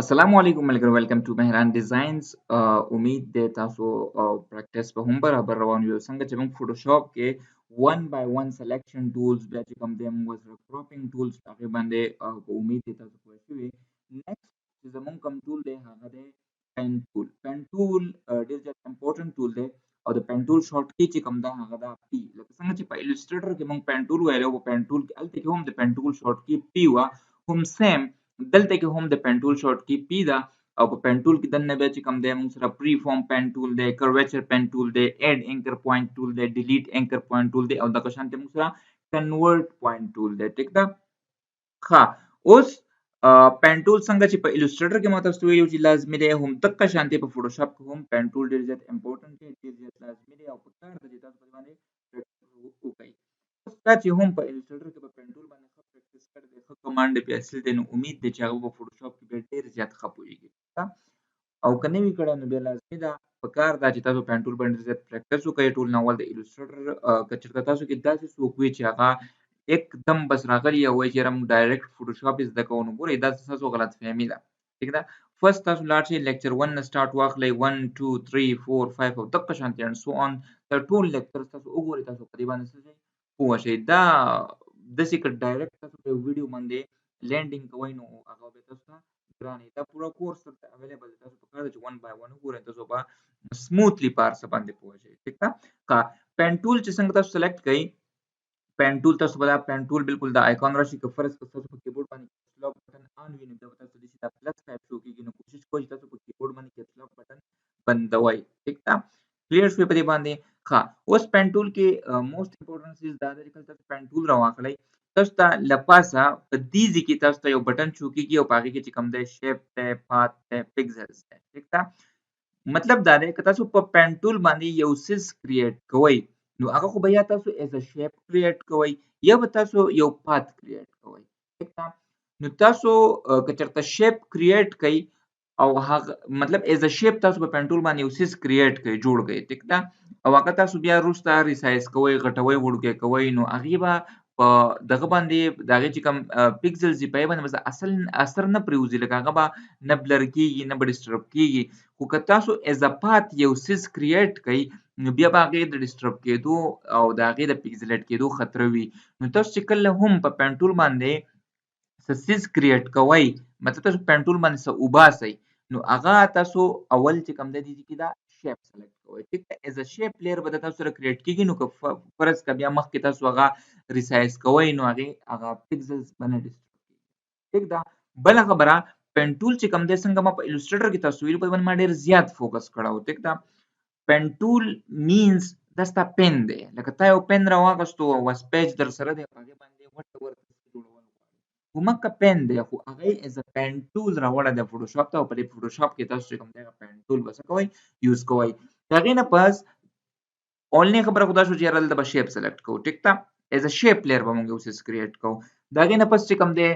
अस्सलाम वालेकुम welcome to Mehran डिजाइन्स। उम्मीद ده تاسو پریکټس په هم برابر روان یو څنګه چې موږ فوټوشاپ کې 1 by 1 سلیکشن ټولز بیا چې کوم دی موږ سره کراپینګ ټولز هغه باندې په امید ده تاسو پوه شئ. نیکسٹ چې زموږ کوم ټول دی هغه دی پین ټول. پین ټول ډیر زیات امپورټنت ټول دی او د پین ټول شارټ کی چې کوم دا هغه دا پی، لکه څنګه چې په الستریټر کې موږ پین ټول ویلو په پین ټول کې الته کې هم د پین ټول شارټ کی پی وا هم سیم دلته کې هم د پین ټول شارټ کی پی دا او په پین ټول کې دنه بیا چې کوم دی موږ سره پری فارم پین ټول دی، curvature پین ټول دی، اډ اینکر پوینټ ټول دی، ډیلیټ اینکر پوینټ ټول دی او د قشانته موږ سره کنورټ پوینټ ټول دی. ټیک ده ښه. اوس پین ټول څنګه چې په الستریټر کې ماته ستوي یو چې لازمي دی هم دغه شانتي په فوټوشاپ کې هم پین ټول ډیر زیات امپورټنت دی، ډیر زیات لازمي دی او په کار د تاسو په باندې پریکټس وکړئ. اوس دا چې هم په الستریټر کې په پین ټول باندې ښه پریکټس کړی دی، ښه کمانډ په اصل دی، نو امید دی چې هغه په فوټوشاپ کې ډیر زیات ښه پوهیږي او کنه وی کړه نو بیا لازمي ده په کار دا چې تاسو پین ټول باندې زیات پریکټس وکړئ. ټول ناول د الستریټر کچرته تاسو کې داسې څوک وي چې هغه एकदम بس راغلی او وایي چې موږ ډایرکټ فوټوشاپ زده کوو، نو ګورئ دا ستاسو غلط فهمي ده. ٹھیک ده فرست تاسو لاړ شئ لیکچر 1 نه سٹارټ واخلئ 1 2 3 4 5 او دغه شانتي اند سو اون تر ټول لیکچر تاسو وګورئ، تاسو په دې باندې څه شئ پوه شئ. دا داسې که ډایرکټ تاسو په ویډیو باندې لینډینګ کوئ نو هغه به تاسو ته ګران وي. دا پوره کورس درته اویلیبل دی، تاسو په کار ده چې 1 by 1 وګورئ، تاسو به سموثلی په هر څه باندې پوه شئ. ٹھیک ده پین ټول چې څنګه تاسو سلیکټ کړئ، پین ټول تاسو به دا پین ټول بالکل د آیکون راشي که فرض که تاسو په کیبورډ باندې کیپس لاک بٹن آن وي نو دا به تاسو د دا پلس ټایپ شو کیږي، نو کوشش کوئ چې تاسو په کیبورډ باندې کیپس لاک بٹن بندوي. ٹھیک ده کلیئر شوی په دې باندې ښه. اوس پین ټول کې موست امپورټنت چیز دا دی چې تاسو پین ټول راواخلئ، تاسو ته لپاسه په دې ځای کې تاسو ته یو بٹن شو کیږي او په هغې کې چې کوم دی شیپ دی، پات دی، پکسلز دی. ٹھیک ده مطلب دا دی که تاسو په پین ټول باندې یو سیز کریټ کوئ نو هغه خو به یا تاسو ایز ا شیپ کریټ کوئ یا به تاسو یو پات کریټ کوئ. ٹھیک ده نو تاسو که چېرته شیپ کریټ کوئ او هغه مطلب ایز ا شیپ تاسو په پین ټول باندې یو سیز کریټ کوئ جوړ کوئ. ٹھیک ده او هغه تاسو بیا وروسته ریسایز کوئ، غټوئ، وړوکی کوئ، نو هغې به په دغه باندې د هغې چې کوم پکسلز دي په هغې باندې به اثر نه پرېوځي، لکه هغه به نه بلر کېږي نه به ډسټرب کېږي. خو که تاسو ایز ا پات یو سیز کریټ کوئ نو بیا به هغې د ډسټرب کېدو او د هغې د پکسلیټ کېدو خطره وي. نو تاسو چې کله هم په پین ټول باندې څه سیز کریټ کوئ، مطلب تاسو پین ټول باندې څه وباسئ نو هغه تاسو اول چې کوم دی دې کې دا شیپ سلیکټ کوئ. ټیک ده ایز ا شیپ لیر به د تاسو سره کریټ کېږي، نو که فرض که بیا مخکې تاسو هغه ریسایز کوئ نو هغه پکسلز به نه ډسټرب کېږي. ٹھیک ده بله خبره پین ټول چې کوم دی څنګه ما په الستریټر کې تاسو ویلو په باندې ما ډېر زیات فوکس کړی و. ټیک ده پین ټول مینز دا ستا پین دی، لکه تا یو پین راواخیستو او سپیچ در سره دی په هغې باندې whatever جوړول غواړې خو مکه پین دی خو هغې ایز ا پین ټول راوړی دی فوټوشاپ ته او په دې فوټوشاپ کې تاسو چې کوم دی هغه پین ټول به څه کوئ یوز کوئ. د هغې نه پس اولنۍ خبره خو دا شو چې یاره دلته به شیپ سلیکټ کوو. ټیک ده ایز ا شیپ لیر به موږ یو څیز کریټ کوو. د هغې نه پس چې کوم دی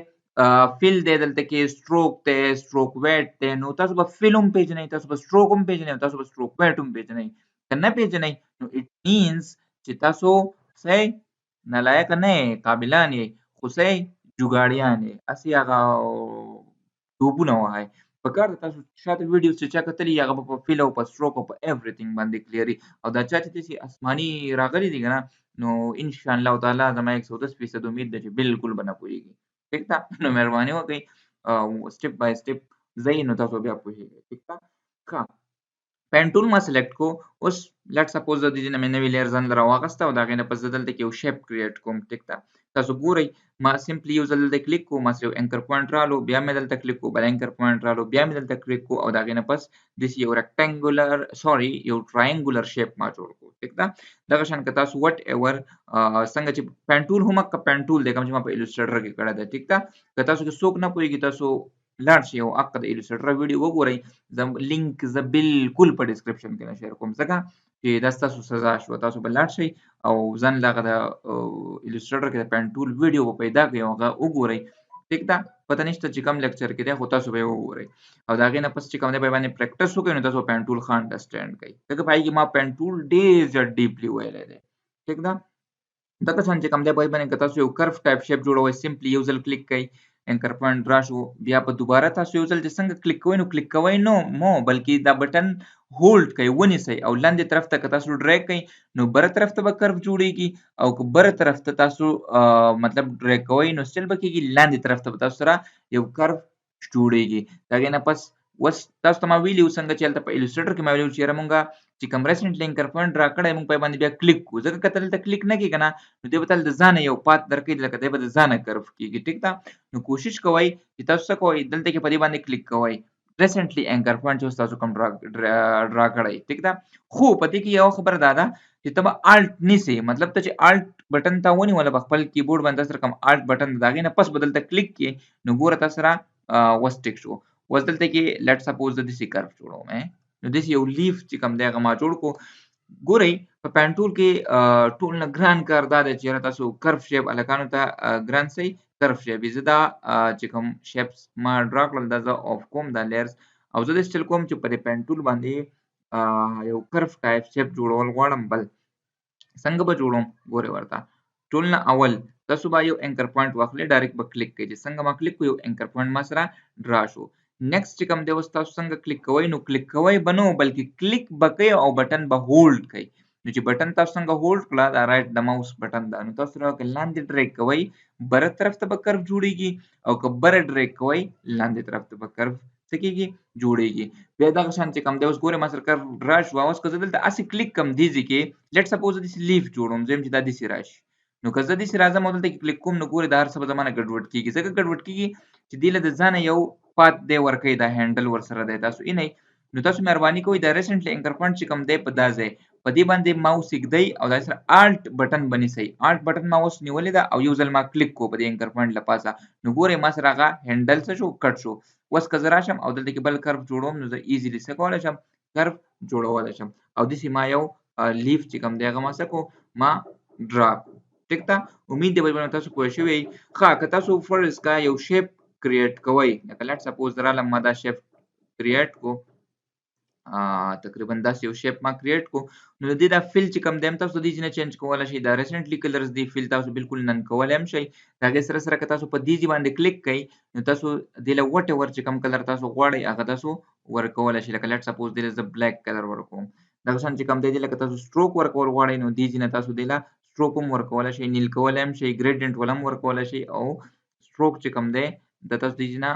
فیل دی دلته کې سټروک دی، سټروک ویټ دی، نو تاسو به فیل هم پیژنئ، تاسو به سټروک هم پیژنئ او تاسو به سټروک ویټ هم پیژنئ. که نه پیژنئ نو اټ مینز چې تاسو څه یې نالایقه نه یې، قابلان یې، خو څه یې جوګاړیان یې، هسې هغه ټوپونه وهئ. په کار ده تاسو شاته ویډیوز چې چا کتلي هغه به په فیل او په سټروک او په ایوریثینګ باندې کلیري او دا چا چې داسې اسماني راغلي دي که نه نو انشاءالله تعالی زما 110% امید ده چې بالکل به نه پوهېږي. ٹھیک ده نو مهرباني وکړئ سټپ بای سټپ ځئ نو تاسو بیا پوهېږئ. ٹھیک ده ښه پین ټول ما سلیکټ کو. اوس لیټ سپوز د دې نه مې نوې لیر ځان له راواخیسته او د هغې نه پس زه دلته کې یو شیپ کریټ کوم. ټیک ده تاسو ګورئ ما سمپلی یو ځل دلته کلیک کو، ما سره یو اینکر پوینټ رالو، بیا مې دلته کلیک کو، بل اینکر پوینټ رالو، بیا مې دلته کلیک کو او د هغې نه پس داسې یو ریکټنګولر یو ټراینګولر شیپ ما جوړ کو. ټیک ده دغه شان که تاسو وټ ایور څنګه چې پین ټول هم هغه پین ټول دی کوم چې ما په الستریټر کې کړی دی. ټیک ده که تاسو کې څوک نه پوهېږي تاسو لاړ شئ او هغه د الستریټر ویډیو وګورئ، لینک زه بالکل په ډسکرپشن کې نه شیر کوم ځکه چې دا ستاسو سزا شوه. تاسو به لاړ شئ او ځان له هغه د الستریټر کې د پین ټول ویډیو به پیدا کړئ او هغه وګورئ. ټیک ده پته نشته چې کوم لیکچر کې دی خو تاسو به یې وګورئ او د هغې نه پس چې کوم دی به یې باندې پریکټس وکړئ نو تاسو پین ټول ښه انډرسټینډ کړئ ځکه په هغې کې ما پین ټول ډېر زیات ډیپلی ویلی دی. ټیک ده دغه شان چې کوم دی په هغې باندې که تاسو یو کرف ټایپ شیپ جوړوئ سمپلی یو ځل کلیک کړئ انکر پوینټ راشو بیا په دوباره تاسو یو ځل چې څنګه کلیک کوئ نو کلیک کوئ نو مو بلکې دا بټن هولډ کوي ونیسئ او لاندې طرف ته که تاسو ډریګ کوئ نو بره طرف ته به کرف جوړیږي او که بره طرف ته تاسو مطلب ډریګ کوئ نو سټیل به کېږي لاندې طرف ته به تاسو سره یو کرف جوړیږي د هغې نه پس اوس تاسو ته ما ویلي وو څنګه چې هلته په ایلسټریټر کې ما ویلي وو چې یاره مونږه چې کوم ریسنټلی انکر پوینټ راکړی مونږ په یې باندې بیا کلیک کړو ځکه که ته دلته کلیک نه کړې که نه نو دی به تل د ځانه یو پات درکوي لکه دی به د ځانه کرف کېږي ټیک ده نو کوشش کوئ چې تاسو څه کوئ دلته کې په دې باندې کلیک کوئ ریسنټلی انکر پوینټ چې اوس تاسو کوم ډرا کړی ټیک ده خو په دې کې یوه خبره دا ده چې ته به الټ نیسې مطلب ته چې الټ بټن ته ونیوله په خپل کیبورډ باندې تاسو سره کوم الټ بټن د هغې نه پس به دلته کلیک کړې نو ګوره تاسو سره وسټیک شو اوس دلته کې لیټ سپوز د داسې کرف جوړوم نو داسې یو لیف چې کوم دی هغه ما جوړ کړو ګورئ په پینټول کې ټول نه ګران کار دا دی چې یاره تاسو کرف شیپ هلکانو ته ګران سئ کرف شیپ زه دا چې کوم شیپس ما ډرا کړل دا زه آف کوم دا لیرز او زه داسې چل کوم چې په دې پینټول باندې یو کرف ټایپ شیپ جوړول غواړم بل څنګه به جوړوم ګورئ ورته ټول نه اول تاسو به یو انکر پوینټ واخلئ ډایرکټ به کلیک کوئ چې څنګه ما کلیک کړو یو انکر پوینټ ما سره ډرا شو نیکسټ چې کوم دی اوس تاسو څنګه کلیک کوئ نو کلیک کوئ به نه بلکې کلیک به کوئ او بټن به هولډ کوئ نو چې بټن تاسو څنګه هولډ کړه دا رایټ د ماوس بټن ده نو تاسو سره که لاندې ډریګ کوئ بره طرف ته به کرف جوړیږي او که بره ډریګ کوئ لاندې طرف ته به کرف څه کېږي جوړیږي بیا دغه شان چې کوم دی اوس ګورئ ما سره کرف ډرا شوه اوس که زه دلته هسې کلیک کړم دې ځای کې لیټ سپوز زه داسې لیف جوړوم زه یم چې دا داسې راشي نو که زه داسې راځم او دلته کې کلیک کوم نو ګورئ دا هر څه به زما نه ګډوډ کېږي ځکه ګډوډ کېږي چې دې له د ځانه یو پات دی ورکوي دا هینډل ورسره دی تاسو اینئ نو تاسو مهرباني کوئ دا ریسنټلی انکر پوینټ چې کوم دی په دا ځای په دې باندې ماوس ایږدئ او دا سره الټ بټن به نیسئ الټ بټن ما اوس نیولې ده او یو ځل ما کلیک کو په دې انکر پوینټ له پاسه نو ګورئ ما سره هغه هینډل څه شو کټ شو اوس که زه راشم او دلته کې بل کرف جوړوم نو زه ایزیلی څه کولی شم کرف جوړولی شم او داسې ما یو لیف چې کوم دی هغه ما څه کو ما ډرا ټیک ده امید دی بچیانو تاسو پوه شوي یئ ښه که تاسو فرض کا یو شیپ کریټ کوئ لکه لیټ سپوز رالم ما دا شیپ کریټ کو تقریبا داسې یو شیپ ما کریټ کو نو د دې دا فیل چې کوم دی هم تاسو د دې نه چینج کولی شئ دا ریسنټلی کلرز دی فیل تاسو بالکل نن کولی هم شئ د هغې سره سره که تاسو په دې ځای باندې کلیک کوئ نو تاسو دې له وټ ایور چې کوم کلر تاسو غواړئ هغه تاسو ورکولی شئ لکه لیټ سپوز دې له زه بلیک کلر ورکوم دغه شان چې کوم دی لکه تاسو سټروک ورکول غواړئ نو دې ځای نه تاسو دې له سټروک هم ورکولی شئ نیل کولی هم شئ ګریډینټ ول هم ورکولی شئ او سټروک چې کوم دی د تاسو دې ځای نه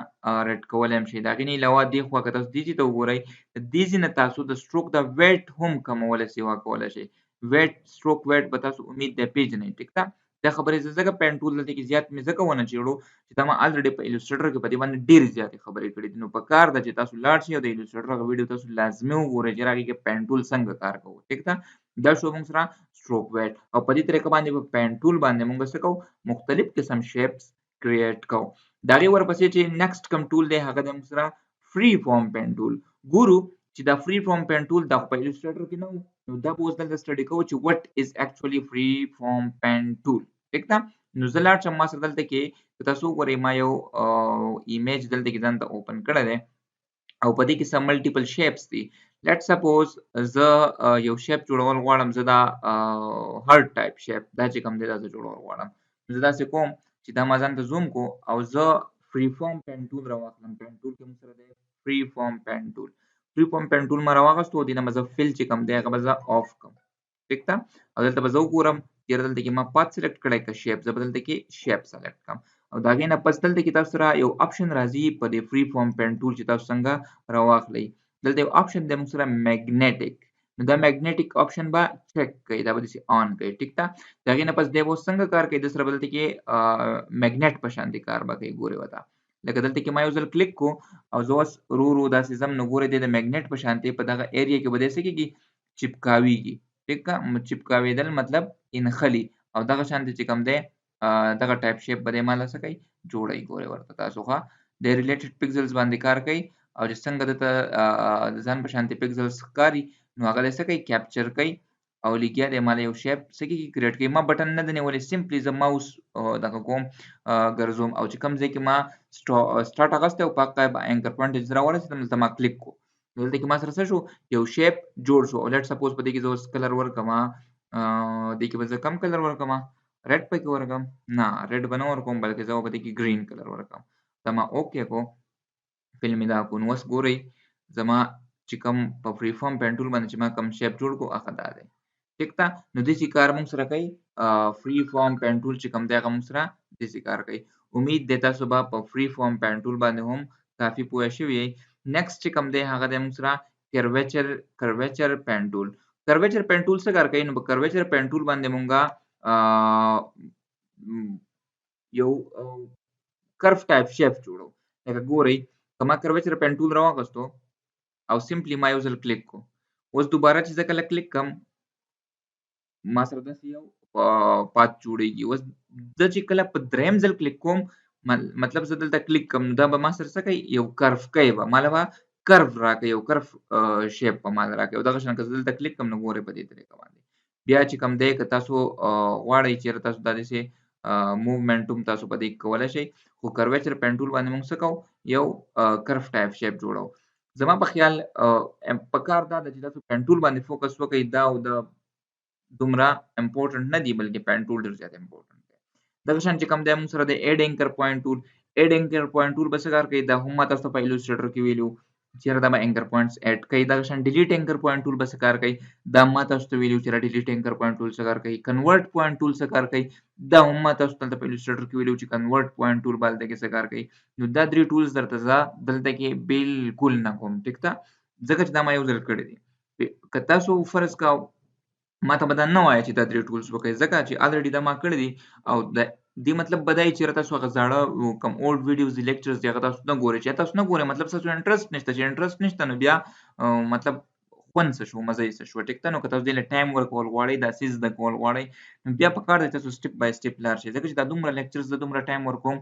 ریډ کولی هم شئ د هغې نه علاوه دې خوا که تاسو دې ځای ته وګورئ دې ځای نه تاسو د سټروک د ویټ هم کمولی شئ کولی شئ ویټ سټروک ویټ به تاسو امید دی پیژنئ ټیک ده دا خبرې زه ځکه پینټول دلته کې زیات مې ځکه ونه چېړو چې دا ما الریډي په ایلسټریټر کې په دې باندې ډېرې زیاتې خبرې کړې دي نو په کار ده چې تاسو لاړ شئ او د ایلسټریټر هغه ویډیو تاسو لازمي وګورئ چې هغې کې پینټول څنګه کار کوو ټیک ده دا شو موږ سره سټروک ویټ او په دې طریقه باندې په پینټول باندې موږ څه کوو مختلف قسم شیپس کریټ کوو د هغې ورپسې چې نیکسټ کوم ټول دی هغه دی موږ سره فري فارم پینټول ګورو چې دا فري فارم پینټول دا په ایلسټریټر کې نه و نو دا به اوس دلته سټډي کوو چې وټ از اکچولی فري فارم پینټول ټیک ده نو زه لاړ شم ما سره دلته کې که تاسو وګورئ ما یو ایمیج دلته کې ځان ته اوپن کړی دی او په دې کې سم ملټیپل شیپس دي لیټ سپوز زه یو شیپ جوړول غواړم زه دا هارت ټایپ شیپ دا چې کوم دی دا زه جوړول غواړم زه داسې کوم چې دا ما ځان ته زوم کو او زه فري فارم پینټول راواخلم پینټول کې موږ سره دی فري فارم پینټول فري فارم پینټول ما راواخیستو دې نه به زه فل چې کوم دی هغه به زه آف کړم ټیک ده او دلته به زه وګورم چېرې دلته کې ما پات سلیکټ کړی که شیپ زه به دلته کې شیپ سلیکټ کړم او د هغې نه پس دلته کې تاسو سره یو آپشن راځي په دې فري فارم پینټول چې تاسو څنګه راواخلئ دلته یو آپشن دی موږ سره میګنیټک نو دا میګنیټک آپشن به چیک کوي دا به داسې آن کوي ټیک ده د هغې نه پس دی به اوس څنګه کار کوي د سره به دلته کې میګنیټ په شانتې کار به کوي ګورئ ورته لکه دلته کې ما یو ځل کلیک کو او زه اوس ورو ورو داسې ځم نو ګورئ دی د میګنیټ په شانتې په دغه ایریا کې به دی څه کېږي چپکاویږي ټیک ده چپکاوېدل مطلب انخلي او دغه شانتې چې کوم دی دغه ټایپ شیپ به دی ما له څه کوي جوړوي ګورئ ورته تاسو ښه د ریلیټډ پکسلز باندې کار کوي او چې څنګه دته د ځان په شانتې پکسلز ښکاري نو هغه دی څه کوي کیپچر کوي او لګیا دی ما له یو شیپ څه کېږي کریټ کوي ما بټن نه دی نیولی سمپلی زه ماوس دغه کوم ګرځوم او چې کوم ځای کې ما سټارټ اخیستی او په هغه انکر پوینټ چې زه راورسېدم دلته ما کلیک کو دلته کې ما سره څه شو یو شیپ جوړ شو او لیټ سپوز په دې کې زه اوس کلر ورکړم دې کې به زه کم کلر ورکړم ریډ پکې ورکړم نه ریډ به نه ورکوم بلکې زه به په دې کې ګرین کلر ورکړم زما اوکې کو فلم دا کو نو اوس ګورئ زما چې کوم په فری فارم پین ټول باندې چې ما کوم شیپ جوړ کو هغه دا دی ټیک تا نو دې کار موږ سره کوي فری فارم پین ټول چې کوم دی هغه موږ سره دې کار کوي امید دی تاسو به په فری فارم پین ټول باندې هم کافي پوه شوي نیکسٹ چې کوم دی هغه د موږ سره curvature پین ټول curvature پین ټول څه کار کوي نو په curvature پین ټول باندې مونږه یو curve type shape جوړو لکه ګورئ کما curvature پین ټول راوغستو او سمپلی ما یو ځل کلیک کو اوس دوباره چې زه کله کلیک کم ما سره داسې یو پات جوړیږي اوس زه چې کله په دریم ځل کلیک کوم مطلب زه دلته کلیک کوم دا به ما سره څه کوي یو کرف کوي به مالا به کرف راکوي یو کرف شیپ په مال راکوي او دغه شان که زه دلته کلیک کوم نو ګورئ په دې طریقه باندې بیا چې کوم دی که تاسو غواړئ چېرې تاسو دا داسې موومنټ هم تاسو په دې کولی شئ خو curvature پین ټول باندې موږ څه کوو یو کرف ټایپ شیپ جوړو زما په خیال پکار دا ده چې تاسو پین ټول باندې فوکس وکړئ دا او د دومره امپورټنټ نه دی بلکې پین ټول ډېر زیات امپورټنټ دی دغه شان چې کوم دی موږ سره د ایډ اینکر پوینټ ټول ایډ اینکر پوینټ ټول به څه کار کوي دا هم ما تاسو ته په ایلوسټریټر کې ویلو چېرې دا به اینکر پوینټس ایډ کوي دغه شان ډیلیټ اینکر پوینټ ټول به څه کار کوي دا ما تاسو ته ویلو چې ډیلیټ اینکر پوینټ ټول څه کار کوي کنورټ پوینټ ټول څه کار کوي دا هم ما تاسو ته په ایلوسټریټر کې ویلو چې کنورټ پوینټ ټول باندې کې څه کار کوي نو دا درې ټولز درته زه دلته کې بالکل نه کوم ټیک ده ځکه چې دا ما یو ځل کړی دی که تاسو فرض کا ما ته به دا نه وایي چې دا درې ټولز وکړئ ځکه چې الریډي دا ما کړی دي او د دې مطلب به دا وي چېرې تاسو هغه زاړه کوم اولډ ویډیوز دي لیکچرز دي هغه تاسو نه ګورئ چې تاسو نه ګورئ مطلب ستاسو انټرسټ نشته چې انټرسټ نشته نو بیا مطلب خوند څه شو مزه یې څه شو ټیک ده نو که تاسو دې له ټایم ورکول غواړئ دا څیز زده کول غواړئ نو بیا پکار دی تاسو سټپ بای سټپ لاړ شئ ځکه چې دا دومره لیکچرز زه دومره ټایم ورکوم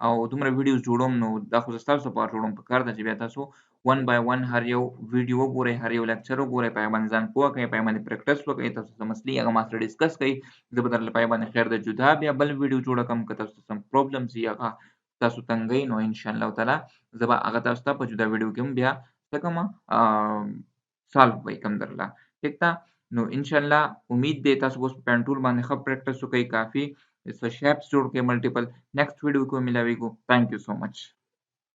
او دومره ویډیوز جوړوم نو دا خو زه ستاسو لپاره جوړوم پکار ده چې بیا تاسو ون بای ون هر یو ویډیو وګورئ هر یو لیکچر وګورئ په هغې باندې ځان پوه کړئ په هغې باندې پریکټس وکړئ تاسو څه مسلې هغه ما سره ډسکس کړئ زه به درله په هغې باندې خیر د جدا بیا بل ویډیو جوړه کړم که تاسو سم پروبلمز وي هغه تاسو تنګئ نو انشاءالله تعالی زه به هغه تاسو ته په جدا ویډیو کې هم بیا څه کوم سالو به یې کړم درله ټیک ده نو انشاءالله امید دی تاسو به اوس په پین ټول باندې ښه پریکټس وکړئ کافي څه شیپس جوړ کړئ ملټیپل نیکسټ ویډیو کې به ملاویږو تھینک یو سو مچ